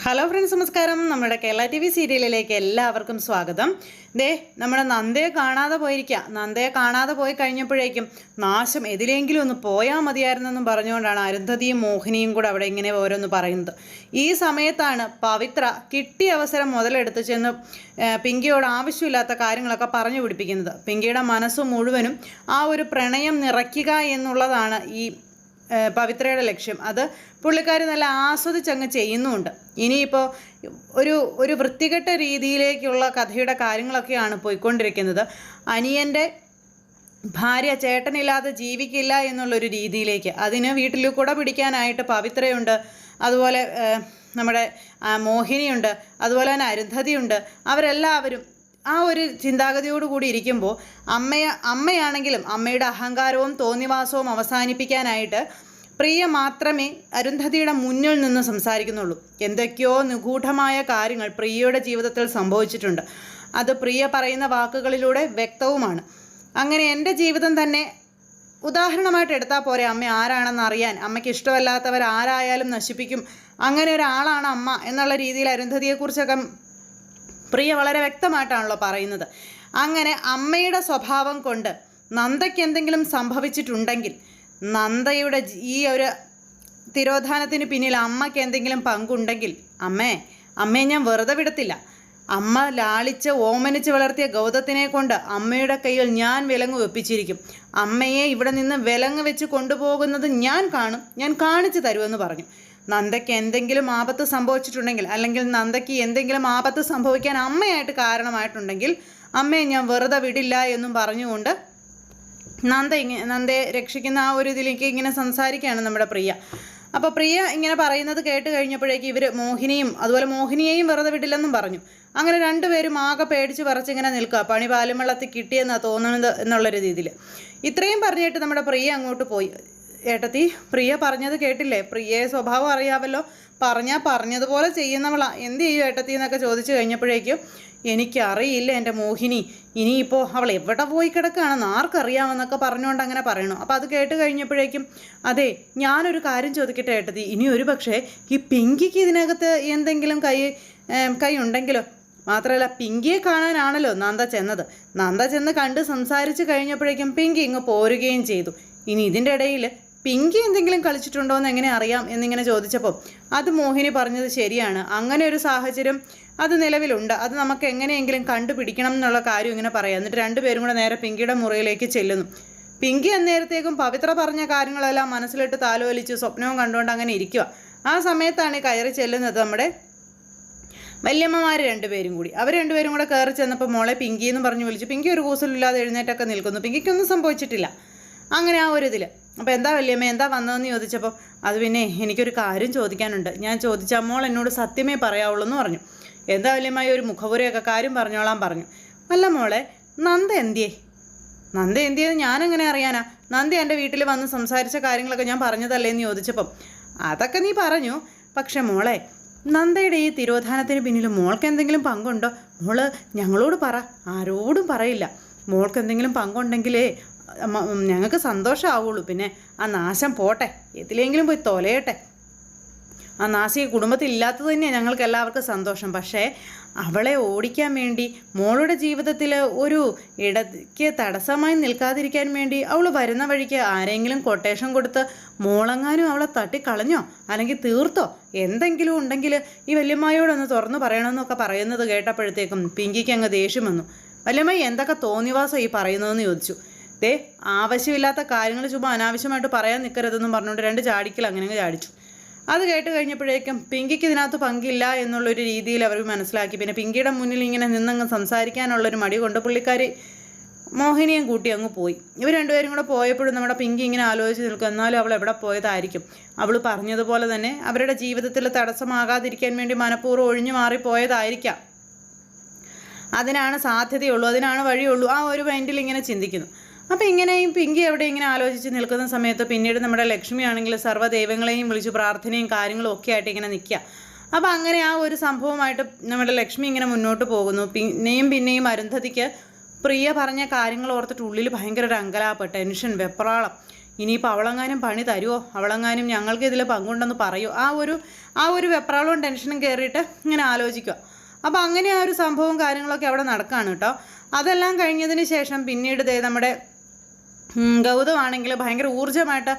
Hello friends, നമസ്കാരം. നമ്മുടെ Kerala T V സീരിയലിലേക്ക് എല്ലാവർക്കും സ്വാഗതം. നമ്മുടെ നന്ദയെ കാണാതെ പോയിരിക്കുക. നന്ദയെ കാണാതെ പോയി കഴിഞ്ഞപ്പോഴേക്കും നാശം എതിലെങ്കിലും ഒന്ന് പോയാൽ മതിയായിരുന്നെന്നും പറഞ്ഞുകൊണ്ടാണ് അരുന്ധതിയും മോഹിനിയും കൂടെ അവിടെ ഇങ്ങനെ ഓരോന്ന് പറയുന്നത്. ഈ സമയത്താണ് പവിത്ര കിട്ടിയ അവസരം മുതലെടുത്ത് ചെന്ന് പിങ്കിയോട് ആവശ്യമില്ലാത്ത കാര്യങ്ങളൊക്കെ പറഞ്ഞു പിടിപ്പിക്കുന്നത്. പിങ്കിയുടെ മനസ്സ് മുഴുവനും ആ ഒരു പ്രണയം നിറയ്ക്കുക എന്നുള്ളതാണ് ഈ പവിത്രയുടെ ലക്ഷ്യം. അത് പുള്ളിക്കാരി നല്ല ആസ്വദിച്ചങ്ങ് ചെയ്യുന്നുമുണ്ട്. ഇനിയിപ്പോൾ ഒരു വൃത്തികെട്ട രീതിയിലേക്കുള്ള കഥയുടെ കാര്യങ്ങളൊക്കെയാണ് പോയിക്കൊണ്ടിരിക്കുന്നത്. അനിയൻ്റെ ഭാര്യ ചേട്ടനില്ലാതെ ജീവിക്കില്ല എന്നുള്ളൊരു രീതിയിലേക്ക്, അതിന് വീട്ടിൽ കുട പിടിക്കാനായിട്ട് പവിത്രയുണ്ട്, അതുപോലെ നമ്മുടെ മോഹിനിയുണ്ട്, അതുപോലെ തന്നെ അരുന്ധതിയുണ്ട്. അവരെല്ലാവരും ആ ഒരു ചിന്താഗതിയോടുകൂടി ഇരിക്കുമ്പോൾ അമ്മയാണെങ്കിലും അമ്മയുടെ അഹങ്കാരവും തോന്നിവാസവും അവസാനിപ്പിക്കാനായിട്ട് പ്രിയ മാത്രമേ അരുന്ധതിയുടെ മുന്നിൽ നിന്ന് സംസാരിക്കുന്നുള്ളൂ. എന്തൊക്കെയോ നിഗൂഢമായ കാര്യങ്ങൾ പ്രിയയുടെ ജീവിതത്തിൽ സംഭവിച്ചിട്ടുണ്ട്. അത് പ്രിയ പറയുന്ന വാക്കുകളിലൂടെ വ്യക്തവുമാണ്. അങ്ങനെ എൻ്റെ ജീവിതം തന്നെ ഉദാഹരണമായിട്ട് എടുത്താൽ പോരെ, അമ്മ ആരാണെന്ന് അറിയാൻ. അമ്മയ്ക്ക് ഇഷ്ടമല്ലാത്തവർ ആരായാലും നശിപ്പിക്കും, അങ്ങനെ ഒരാളാണ് അമ്മ എന്നുള്ള രീതിയിൽ അരുന്ധതിയെക്കുറിച്ചൊക്കെ പ്രിയ വളരെ വ്യക്തമായിട്ടാണല്ലോ പറയുന്നത്. അങ്ങനെ അമ്മയുടെ സ്വഭാവം കൊണ്ട് നന്ദയ്ക്ക് എന്തെങ്കിലും സംഭവിച്ചിട്ടുണ്ടെങ്കിൽ, നന്ദയുടെ ഈ ഒരു തിരോധാനത്തിന് പിന്നിൽ അമ്മയ്ക്ക് എന്തെങ്കിലും പങ്കുണ്ടെങ്കിൽ, അമ്മയെ ഞാൻ വെറുതെ വിടത്തില്ല. അമ്മ ലാളിച്ച് ഓമനിച്ച് വളർത്തിയ ഗൗതത്തിനെ കൊണ്ട് അമ്മയുടെ കയ്യിൽ ഞാൻ വിലങ്ങ് വെപ്പിച്ചിരിക്കും. അമ്മയെ ഇവിടെ നിന്ന് വിലങ്ങ് വെച്ച് കൊണ്ടുപോകുന്നത് ഞാൻ കാണും, ഞാൻ കാണിച്ചു തരുമെന്ന് പറഞ്ഞു. നന്ദയ്ക്ക് എന്തെങ്കിലും ആപത്ത് സംഭവിച്ചിട്ടുണ്ടെങ്കിൽ, അല്ലെങ്കിൽ നന്ദയ്ക്ക് എന്തെങ്കിലും ആപത്ത് സംഭവിക്കാൻ അമ്മയായിട്ട് കാരണമായിട്ടുണ്ടെങ്കിൽ അമ്മയെ ഞാൻ വെറുതെ വിടില്ല എന്നും പറഞ്ഞുകൊണ്ട് നന്ദയെ രക്ഷിക്കുന്ന ആ ഒരു ഇതിലേക്ക് ഇങ്ങനെ സംസാരിക്കുകയാണ് നമ്മുടെ പ്രിയ. അപ്പോൾ പ്രിയ ഇങ്ങനെ പറയുന്നത് കേട്ട് കഴിഞ്ഞപ്പോഴേക്കും ഇവർ മോഹിനിയെയും വെറുതെ വിടില്ലെന്നും പറഞ്ഞു. അങ്ങനെ രണ്ടുപേരും ആകെ പേടിച്ച് പറിച്ചിങ്ങനെ നിൽക്കുക. പണി പാലും വെള്ളത്തിൽ കിട്ടിയെന്നാണ് തോന്നുന്നത് എന്നുള്ളൊരു രീതിയിൽ. ഇത്രയും പറഞ്ഞിട്ട് നമ്മുടെ പ്രിയ അങ്ങോട്ട് പോയി. ഏട്ടത്തി, പ്രിയ പറഞ്ഞത് കേട്ടില്ലേ? പ്രിയയെ സ്വഭാവം അറിയാമല്ലോ, പറഞ്ഞതുപോലെ ചെയ്യുന്നവളാ. എന്ത് ചെയ്യും ഏട്ടത്തി എന്നൊക്കെ ചോദിച്ചു കഴിഞ്ഞപ്പോഴേക്കും, എനിക്കറിയില്ല എൻ്റെ മോഹിനി, ഇനിയിപ്പോൾ അവൾ എവിടെ പോയി കിടക്കുകയാണെന്ന് ആർക്കറിയാമെന്നൊക്കെ പറഞ്ഞുകൊണ്ട് അങ്ങനെ പറയണു. അപ്പോൾ അത് കേട്ട് കഴിഞ്ഞപ്പോഴേക്കും, അതെ, ഞാനൊരു കാര്യം ചോദിക്കട്ടെ ഏട്ടത്തി, ഇനി ഒരു പക്ഷേ ഈ പിങ്കിക്ക് ഇതിനകത്ത് എന്തെങ്കിലും കൈ ഉണ്ടെങ്കിലോ? മാത്രമല്ല, പിങ്കിയെ കാണാനാണല്ലോ നന്ദ ചെന്നത്. നന്ദ ചെന്ന് കണ്ട് സംസാരിച്ച് കഴിഞ്ഞപ്പോഴേക്കും പിങ്കി ഇങ്ങ് പോരുകയും ചെയ്തു. ഇനി ഇതിൻ്റെ ഇടയിൽ പിങ്കി എന്തെങ്കിലും കളിച്ചിട്ടുണ്ടോ എന്ന് എങ്ങനെ അറിയാം എന്നിങ്ങനെ ചോദിച്ചപ്പോൾ, അത് മോഹിനി പറഞ്ഞത് ശരിയാണ്, അങ്ങനെ ഒരു സാഹചര്യം അത് നിലവിലുണ്ട്, അത് നമുക്ക് എങ്ങനെയെങ്കിലും കണ്ടുപിടിക്കണം എന്നുള്ള കാര്യം ഇങ്ങനെ പറയാം. എന്നിട്ട് രണ്ടുപേരും കൂടെ നേരെ പിങ്കിയുടെ മുറിയിലേക്ക് ചെല്ലുന്നു. പിങ്കി അന്നേരത്തേക്കും പവിത്ര പറഞ്ഞ കാര്യങ്ങളെല്ലാം മനസ്സിലിട്ട് താലോലിച്ച് സ്വപ്നവും കണ്ടുകൊണ്ട് അങ്ങനെ ഇരിക്കുക. ആ സമയത്താണ് കയറി ചെല്ലുന്നത് നമ്മുടെ വല്യമ്മമാർ രണ്ടുപേരും കൂടി. അവർ രണ്ടുപേരും കൂടെ കയറി ചെന്നപ്പോൾ മോളെ പിങ്കി എന്ന് പറഞ്ഞ് വിളിച്ചു. പിങ്കി ഒരു കൂസലില്ലാതെ എഴുന്നേറ്റൊക്കെ നിൽക്കുന്നു. പിങ്കിക്കൊന്നും സംഭവിച്ചിട്ടില്ല. അങ്ങനെ ആ ഒരു ഇതിൽ, അപ്പോൾ എന്താ വല്യമ്മ, എന്താ വന്നതെന്ന് ചോദിച്ചപ്പോൾ, അത് പിന്നെ എനിക്കൊരു കാര്യം ചോദിക്കാനുണ്ട്, ഞാൻ ചോദിച്ചാൽ മോൾ എന്നോട് സത്യമേ പറയാവുള്ളൂ എന്ന് പറഞ്ഞു. എന്താ വല്യമ്മ, ഒരു മുഖപുരയൊക്കെ കാര്യം പറഞ്ഞോളാൻ പറഞ്ഞു. അല്ല മോളെ, നന്ദ എന്തിയെന്ന് ഞാനെങ്ങനെ അറിയാനാ? നന്ദ എൻ്റെ വീട്ടിൽ വന്ന് സംസാരിച്ച കാര്യങ്ങളൊക്കെ ഞാൻ പറഞ്ഞതല്ലേ എന്ന് ചോദിച്ചപ്പം, അതൊക്കെ നീ പറഞ്ഞു, പക്ഷെ മോളെ, നന്ദയുടെ ഈ തിരോധാനത്തിന് പിന്നിൽ മോൾക്ക് എന്തെങ്കിലും പങ്കുണ്ടോ? മോള് ഞങ്ങളോട് പറ, ആരോടും പറയില്ല. മോൾക്ക് എന്തെങ്കിലും പങ്കുണ്ടെങ്കിലേ ഞങ്ങൾക്ക് സന്തോഷമാവുള്ളൂ. പിന്നെ ആ നാശം പോട്ടെ, ഏതിലെങ്കിലും പോയി തൊലയട്ടെ. ആ നാശി കുടുംബത്തിൽ ഇല്ലാത്തത് തന്നെയാണ് ഞങ്ങൾക്ക് എല്ലാവർക്കും സന്തോഷം. പക്ഷേ അവളെ ഓടിക്കാൻ വേണ്ടി, മോളുടെ ജീവിതത്തിൽ ഒരു ഇടയ്ക്ക് തടസ്സമായി നിൽക്കാതിരിക്കാൻ വേണ്ടി അവൾ വരുന്ന വഴിക്ക് ആരെങ്കിലും കൊട്ടേഷൻ കൊടുത്ത് മോളെങ്ങാനും അവളെ തട്ടിക്കളഞ്ഞോ അല്ലെങ്കിൽ തീർത്തോ എന്തെങ്കിലും ഉണ്ടെങ്കിൽ ഈ വല്യമ്മയോടൊന്ന് തുറന്നു പറയണമെന്നൊക്കെ പറയുന്നത് കേട്ടപ്പോഴത്തേക്കും പിങ്കിക്ക് അങ്ങ് ദേഷ്യം വന്നു. വല്യമ്മ എന്തൊക്കെ തോന്നിവാസം ഈ പറയുന്നതെന്ന് ചോദിച്ചു. ആവശ്യമില്ലാത്ത കാര്യങ്ങൾ ചുമ്മാ അനാവശ്യമായിട്ട് പറയാൻ നിൽക്കരുതെന്നും പറഞ്ഞുകൊണ്ട് രണ്ട് ചാടിക്കൽ അങ്ങനെ ചാടിച്ചു. അത് കേട്ട് കഴിഞ്ഞപ്പോഴേക്കും പിങ്കിക്ക് ഇതിനകത്ത് പങ്കില്ല എന്നുള്ളൊരു രീതിയിൽ അവർ മനസ്സിലാക്കി. പിന്നെ പിങ്കിയുടെ മുന്നിൽ ഇങ്ങനെ നിന്നങ്ങ് സംസാരിക്കാനുള്ളൊരു മടി കൊണ്ട് പുള്ളിക്കാരി മോഹിനിയും കൂട്ടി അങ്ങ് പോയി. ഇവർ രണ്ടുപേരും കൂടെ പോയപ്പോഴും നമ്മുടെ പിങ്കി ഇങ്ങനെ ആലോചിച്ച് നിൽക്കും, എന്നാലും അവൾ എവിടെ പോയതായിരിക്കും? അവൾ പറഞ്ഞതുപോലെ തന്നെ അവരുടെ ജീവിതത്തിൽ തടസ്സമാകാതിരിക്കാൻ വേണ്ടി മനഃപൂർവ്വം ഒഴിഞ്ഞു മാറിപ്പോയതായിരിക്കാം. അതിനാണ് സാധ്യതയുള്ളൂ, അതിനാണ് വഴിയുള്ളൂ. ആ ഒരു മൈൻഡിൽ ഇങ്ങനെ ചിന്തിക്കുന്നു. അപ്പോൾ ഇങ്ങനെയും പിങ്കി എവിടെ ഇങ്ങനെ ആലോചിച്ച് നിൽക്കുന്ന സമയത്ത് പിന്നീട് നമ്മുടെ ലക്ഷ്മി ആണെങ്കിൽ സർവ്വദൈവങ്ങളെയും വിളിച്ച് പ്രാർത്ഥനയും കാര്യങ്ങളും ഒക്കെ ആയിട്ട് ഇങ്ങനെ നിൽക്കുക. അപ്പോൾ അങ്ങനെ ആ ഒരു സംഭവമായിട്ട് നമ്മുടെ ലക്ഷ്മി ഇങ്ങനെ മുന്നോട്ട് പോകുന്നു. പിന്നെയും അരുന്ധതിക്ക് പ്രിയ പറഞ്ഞ കാര്യങ്ങൾ ഓർത്തിട്ട് ഉള്ളിൽ ഭയങ്കര ഒരു അങ്കലാപ്പ്, ടെൻഷൻ, വെപ്രാളം. ഇനിയിപ്പോൾ അവളെങ്ങാനും പണി തരുമോ, അവളെങ്ങാനും ഞങ്ങൾക്ക് ഇതിൽ പങ്കുണ്ടെന്ന് പറയുമോ, ആ ഒരു വെപ്രാളവും ടെൻഷനും കയറിയിട്ട് ഇങ്ങനെ ആലോചിക്കുക. അപ്പോൾ അങ്ങനെ ആ ഒരു സംഭവവും കാര്യങ്ങളൊക്കെ അവിടെ നടക്കുകയാണ് കേട്ടോ. അതെല്ലാം കഴിഞ്ഞതിന് ശേഷം പിന്നീട് നമ്മുടെ ഗൗതമാണെങ്കിൽ ഭയങ്കര ഊർജ്ജമായിട്ട്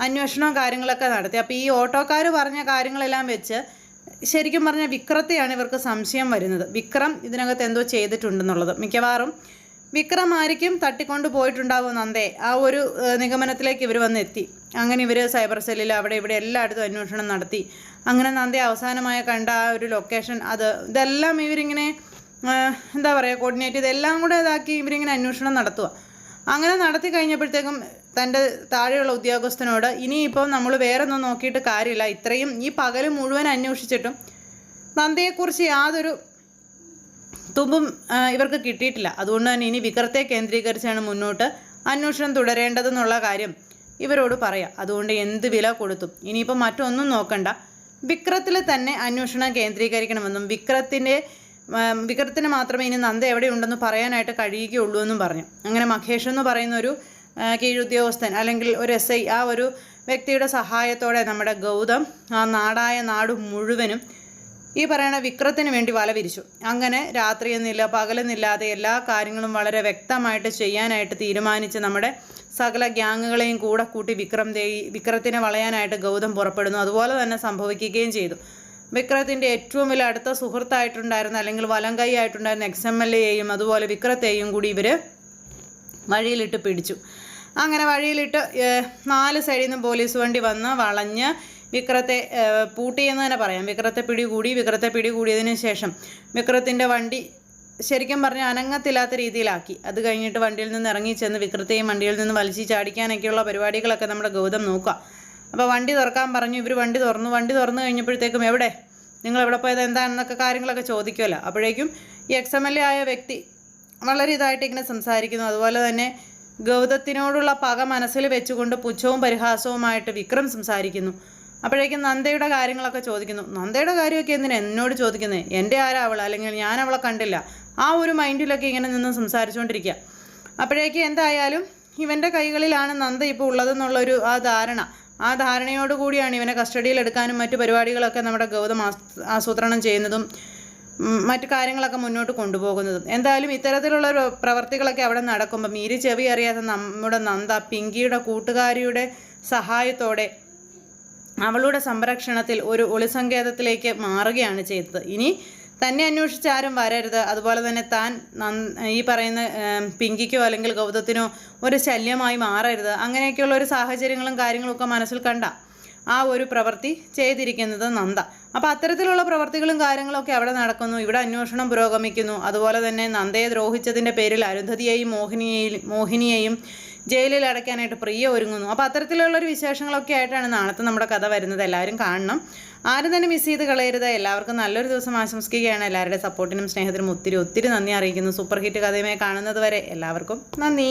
അന്വേഷണവും കാര്യങ്ങളൊക്കെ നടത്തി. അപ്പോൾ ഈ ഓട്ടോക്കാർ പറഞ്ഞ കാര്യങ്ങളെല്ലാം വെച്ച് ശരിക്കും പറഞ്ഞാൽ വിക്രത്തെയാണ് ഇവർക്ക് സംശയം വരുന്നത്. വിക്രം ഇതിനകത്ത് എന്തോ ചെയ്തിട്ടുണ്ടെന്നുള്ളത്. മിക്കവാറും വിക്രം ആയിരിക്കും തട്ടിക്കൊണ്ട് പോയിട്ടുണ്ടാവും നന്ദയെ. ആ ഒരു നിഗമനത്തിലേക്ക് ഇവർ വന്നെത്തി. അങ്ങനെ ഇവർ സൈബർ സെല്ലിൽ അവിടെ ഇവിടെ എല്ലായിടത്തും അന്വേഷണം നടത്തി. അങ്ങനെ നന്ദയെ അവസാനമായി കണ്ട ആ ഒരു ലൊക്കേഷൻ ഇതെല്ലാം ഇവരിങ്ങനെ എന്താ പറയുക കോർഡിനേറ്റ് ചെയ്തെല്ലാം കൂടെ ഇതാക്കി ഇവരിങ്ങനെ അന്വേഷണം നടത്തുക. അങ്ങനെ നടത്തി കഴിഞ്ഞപ്പോഴത്തേക്കും തൻ്റെ താഴെയുള്ള ഉദ്യോഗസ്ഥനോട് ഇനിയിപ്പം നമ്മൾ വേറെ ഒന്നും നോക്കിയിട്ട് കാര്യമില്ല, ഇത്രയും ഈ പകൽ മുഴുവൻ അന്വേഷിച്ചിട്ടും നന്ദയെക്കുറിച്ച് യാതൊരു തുമ്പും ഇവർക്ക് കിട്ടിയിട്ടില്ല. അതുകൊണ്ട് തന്നെ ഇനി വിക്രത്തെ കേന്ദ്രീകരിച്ചാണ് മുന്നോട്ട് അന്വേഷണം തുടരേണ്ടതെന്നുള്ള കാര്യം ഇവരോട് പറയാം. അതുകൊണ്ട് എന്ത് വില കൊടുത്തും ഇനിയിപ്പോൾ മറ്റൊന്നും നോക്കണ്ട, വിക്രത്തിൽ തന്നെ അന്വേഷണം കേന്ദ്രീകരിക്കണമെന്നും വിക്രത്തിന് മാത്രമേ ഇനി നന്ദ എവിടെയുണ്ടെന്ന് പറയാനായിട്ട് കഴിയുകയുള്ളൂ എന്നും പറഞ്ഞു. അങ്ങനെ മഹേഷ് എന്ന് പറയുന്ന ഒരു കീഴുദ്യോഗസ്ഥൻ അല്ലെങ്കിൽ ഒരു SI ആ ഒരു വ്യക്തിയുടെ സഹായത്തോടെ നമ്മുടെ ഗൗതം ആ നാട് മുഴുവനും ഈ പറയുന്ന വിക്രത്തിന് വേണ്ടി വല വിരിച്ചു. അങ്ങനെ രാത്രിയെന്നില്ല പകലെന്നില്ലാതെ എല്ലാ കാര്യങ്ങളും വളരെ വ്യക്തമായിട്ട് ചെയ്യാനായിട്ട് തീരുമാനിച്ച് നമ്മുടെ സകല ഗ്യാങ്ങുകളെയും കൂടെ കൂട്ടി വിക്രത്തിനെ വളയാനായിട്ട് ഗൗതം പുറപ്പെടുന്നു. അതുപോലെ തന്നെ സംഭവിക്കുകയും ചെയ്തു. വിക്രത്തിൻ്റെ ഏറ്റവും വലിയ അടുത്ത സുഹൃത്തായിട്ടുണ്ടായിരുന്ന അല്ലെങ്കിൽ വലം കൈ ആയിട്ടുണ്ടായിരുന്ന XMLAയെയും അതുപോലെ വിക്രത്തെയും കൂടി ഇവർ വഴിയിലിട്ട് പിടിച്ചു. അങ്ങനെ വഴിയിലിട്ട് 4 സൈഡിൽ നിന്നും പോലീസ് വണ്ടി വന്ന് വളഞ്ഞ് വിക്രത്തെ പൂട്ടിയെന്ന് തന്നെ പറയാം. വിക്രത്തെ പിടികൂടിയതിന് ശേഷം വിക്രത്തിൻ്റെ വണ്ടി ശരിക്കും പറഞ്ഞാൽ അനങ്ങത്തില്ലാത്ത രീതിയിലാക്കി. അത് കഴിഞ്ഞിട്ട് വണ്ടിയിൽ നിന്ന് ഇറങ്ങി ചെന്ന് വിക്രത്തെയും വണ്ടിയിൽ നിന്ന് വലിച്ചു ചാടിക്കാനൊക്കെയുള്ള പരിപാടികളൊക്കെ നമ്മുടെ ഗൗതം നോക്കുക. അപ്പോൾ വണ്ടി തുറക്കാൻ പറഞ്ഞു. ഇവർ വണ്ടി തുറന്നു കഴിഞ്ഞപ്പോഴത്തേക്കും നിങ്ങൾ എവിടെ പോയത് എന്താണെന്നൊക്കെ കാര്യങ്ങളൊക്കെ ചോദിക്കുമല്ലോ. അപ്പോഴേക്കും ഈ XMLA ആയ വ്യക്തി വളരെ ഇതായിട്ട് ഇങ്ങനെ സംസാരിക്കുന്നു. അതുപോലെ തന്നെ ഗൗതത്തിനോടുള്ള പക മനസ്സിൽ വെച്ചുകൊണ്ട് പുച്ഛവും പരിഹാസവുമായിട്ട് വിക്രം സംസാരിക്കുന്നു. അപ്പോഴേക്കും നന്ദയുടെ കാര്യങ്ങളൊക്കെ ചോദിക്കുന്നു. നന്ദയുടെ കാര്യമൊക്കെ എന്തിനാ എന്നോട് ചോദിക്കുന്നത്, എൻ്റെ ആരാ അവൾ, അല്ലെങ്കിൽ ഞാൻ അവളെ കണ്ടില്ല, ആ ഒരു മൈൻഡിലൊക്കെ ഇങ്ങനെ നിന്ന് സംസാരിച്ചുകൊണ്ടിരിക്കുക. അപ്പോഴേക്കും എന്തായാലും ഇവൻ്റെ കൈകളിലാണ് നന്ദ ഇപ്പോൾ ഉള്ളതെന്നുള്ളൊരു ആ ധാരണയോടുകൂടിയാണ് ഇവനെ കസ്റ്റഡിയിൽ എടുക്കാനും മറ്റു പരിപാടികളൊക്കെ നമ്മുടെ ഗൗതം ആസൂത്രണം ചെയ്യുന്നതും മറ്റു കാര്യങ്ങളൊക്കെ മുന്നോട്ട് കൊണ്ടുപോകുന്നതും. എന്തായാലും ഇത്തരത്തിലുള്ള പ്രവർത്തികളൊക്കെ അവിടെ നടക്കുമ്പോൾ മീരി ചെവി അറിയാത്ത നമ്മുടെ നന്ദ പിങ്കിയുടെ കൂട്ടുകാരിയുടെ സഹായത്തോടെ അവളുടെ സംരക്ഷണത്തിൽ ഒരു ഒളിസങ്കേതത്തിലേക്ക് മാറുകയാണ് ചെയ്തത്. ഇനി തന്നെ അന്വേഷിച്ച് ആരും വരരുത്, അതുപോലെ തന്നെ താൻ ഈ പറയുന്ന പിങ്കിക്കോ അല്ലെങ്കിൽ ഗൗതത്തിനോ ഒരു ശല്യമായി മാറരുത്, അങ്ങനെയൊക്കെയുള്ള ഒരു സാഹചര്യങ്ങളും കാര്യങ്ങളൊക്കെ മനസ്സിൽ കണ്ട ആ ഒരു പ്രവൃത്തി ചെയ്തിരിക്കുന്നത് നന്ദ. അപ്പോൾ അത്തരത്തിലുള്ള പ്രവർത്തികളും കാര്യങ്ങളൊക്കെ അവിടെ നടക്കുന്നു. ഇവിടെ അന്വേഷണം പുരോഗമിക്കുന്നു. അതുപോലെ തന്നെ നന്ദയെ ദ്രോഹിച്ചതിൻ്റെ പേരിൽ അരുന്ധതിയെയും മോഹിനിയെയും ജയിലിൽ അടയ്ക്കാനായിട്ട് പ്രിയ ഒരുങ്ങുന്നു. അപ്പോൾ അത്തരത്തിലുള്ളൊരു വിശേഷങ്ങളൊക്കെ ആയിട്ടാണ് നാളത്തെ നമ്മുടെ കഥ വരുന്നത്. എല്ലാവരും കാണണം, ആരും തന്നെ മിസ് ചെയ്ത് കളയരുത്. എല്ലാവർക്കും നല്ലൊരു ദിവസം ആശംസിക്കുകയാണ്. എല്ലാവരുടെ സപ്പോർട്ടിനും സ്നേഹത്തിനും ഒത്തിരി നന്ദി അറിയിക്കുന്നു. സൂപ്പർ ഹിറ്റ് കഥയുമായി കാണുന്നത് വരെ എല്ലാവർക്കും നന്ദി.